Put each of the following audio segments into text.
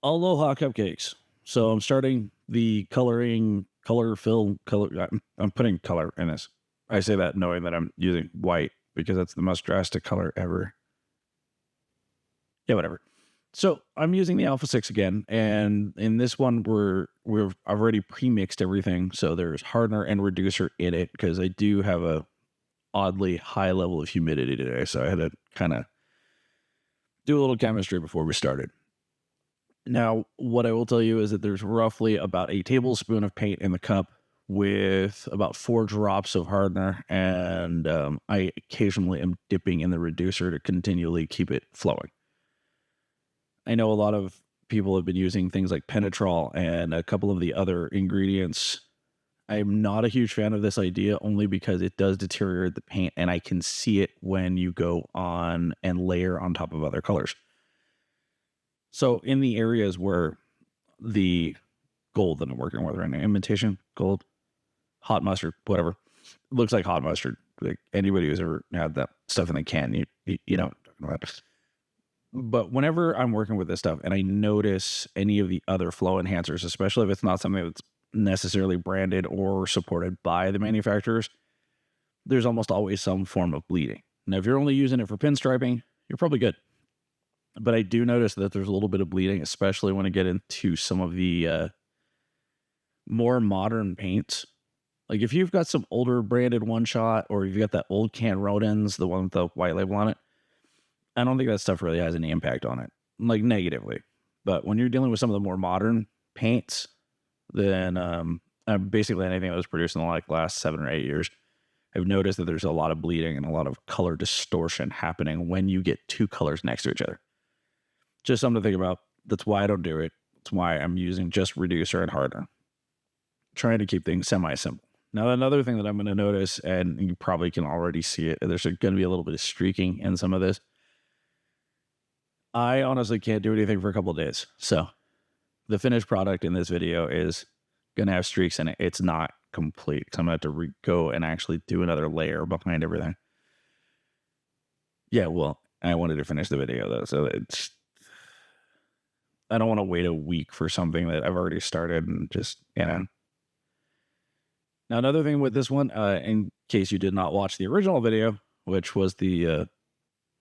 Aloha cupcakes. So I'm starting the color fill color. I'm putting color in this. I say that knowing that I'm using white because that's the most drastic color ever. Yeah, whatever. So I'm using the Alpha 6 again, and in this one we've already pre-mixed everything. So there's hardener and reducer in it because I do have a oddly high level of humidity today. So I had to kind of do a little chemistry before we started. Now, what I will tell you is that there's roughly about a tablespoon of paint in the cup with about 4 drops of hardener, and I occasionally am dipping in the reducer to continually keep it flowing. I know a lot of people have been using things like Penetrol and a couple of the other ingredients. I'm not a huge fan of this idea only because it does deteriorate the paint, and I can see it when you go on and layer on top of other colors. So in the areas where the gold that I'm working with right now, imitation gold, hot mustard, whatever, looks like hot mustard. Like anybody who's ever had that stuff in the can, you know what I'm talking about. But whenever I'm working with this stuff and I notice any of the other flow enhancers, especially if it's not something that's necessarily branded or supported by the manufacturers, there's almost always some form of bleeding. Now, if you're only using it for pinstriping, you're probably good. But I do notice that there's a little bit of bleeding, especially when I get into some of the more modern paints. Like if you've got some older branded One Shot, or you've got that old can Rodens, the one with the white label on it, I don't think that stuff really has any impact on it, like negatively. But when you're dealing with some of the more modern paints, then basically anything that was produced in the last 7 or 8 years, I've noticed that there's a lot of bleeding and a lot of color distortion happening when you get 2 colors next to each other. Just something to think about. That's why I don't do it. That's why I'm using just reducer and hardener. Trying to keep things semi-simple. Now, another thing that I'm going to notice, and you probably can already see it, there's going to be a little bit of streaking in some of this. I honestly can't do anything for a couple of days. So the finished product in this video is going to have streaks in it. It's not complete because I'm going to have to go and actually do another layer behind everything. Yeah, well, I wanted to finish the video though, so I don't want to wait a week for something that I've already started and just, Now, another thing with this one, in case you did not watch the original video, which was the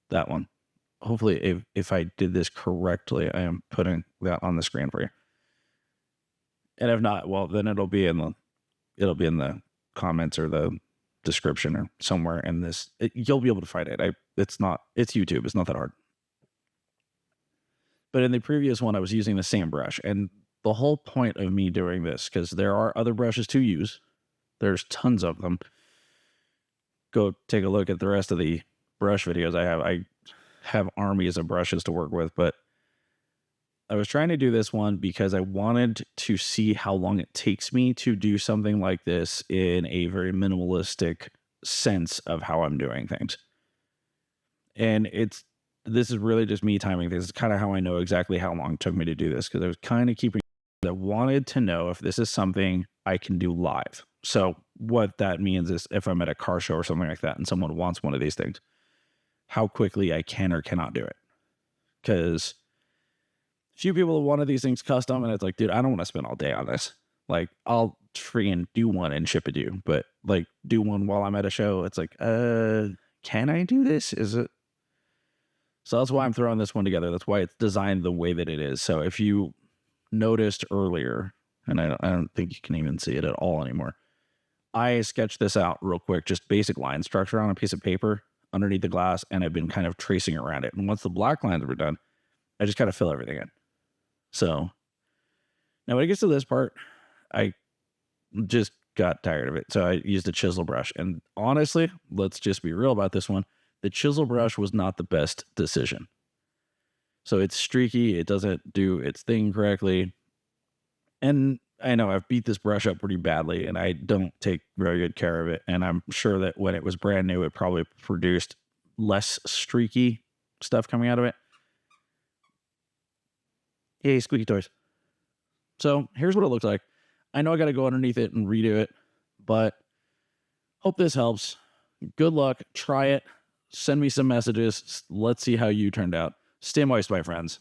that one. Hopefully, if I did this correctly, I am putting that on the screen for you. And if not, well, then it'll be in the comments or the description or somewhere in this. You'll be able to find it. It's YouTube. It's not that hard. But in the previous one, I was using the same brush. And the whole point of me doing this, because there are other brushes to use, there's tons of them. Go take a look at the rest of the brush videos I have. I have armies of brushes to work with, but I was trying to do this one because I wanted to see how long it takes me to do something like this in a very minimalistic sense of how I'm doing things. And this is really just me timing things. It's kind of how I know exactly how long it took me to do this, because I was kind of I wanted to know if this is something I can do live. So what that means is if I'm at a car show or something like that and someone wants one of these things, how quickly I can or cannot do it. Because few people wanted these things custom, and it's like, dude, I don't want to spend all day on this. Like, I'll freaking do one and ship it to you, but like do one while I'm at a show. It's like, can I do this? Is it? So that's why I'm throwing this one together. That's why it's designed the way that it is. So if you noticed earlier, and I don't think you can even see it at all anymore, I sketched this out real quick, just basic line structure on a piece of paper underneath the glass, and I've been kind of tracing around it. And once the black lines were done, I just kind of fill everything in. So now when it gets to this part, I just got tired of it. So I used a chisel brush. And honestly, let's just be real about this one. The chisel brush was not the best decision. So it's streaky. It doesn't do its thing correctly. And I know I've beat this brush up pretty badly, and I don't take very good care of it. And I'm sure that when it was brand new, it probably produced less streaky stuff coming out of it. Yay, squeaky toys. So here's what it looks like. I know I got to go underneath it and redo it, but hope this helps. Good luck. Try it. Send me some messages. Let's see how you turned out. Stay moist, my friends.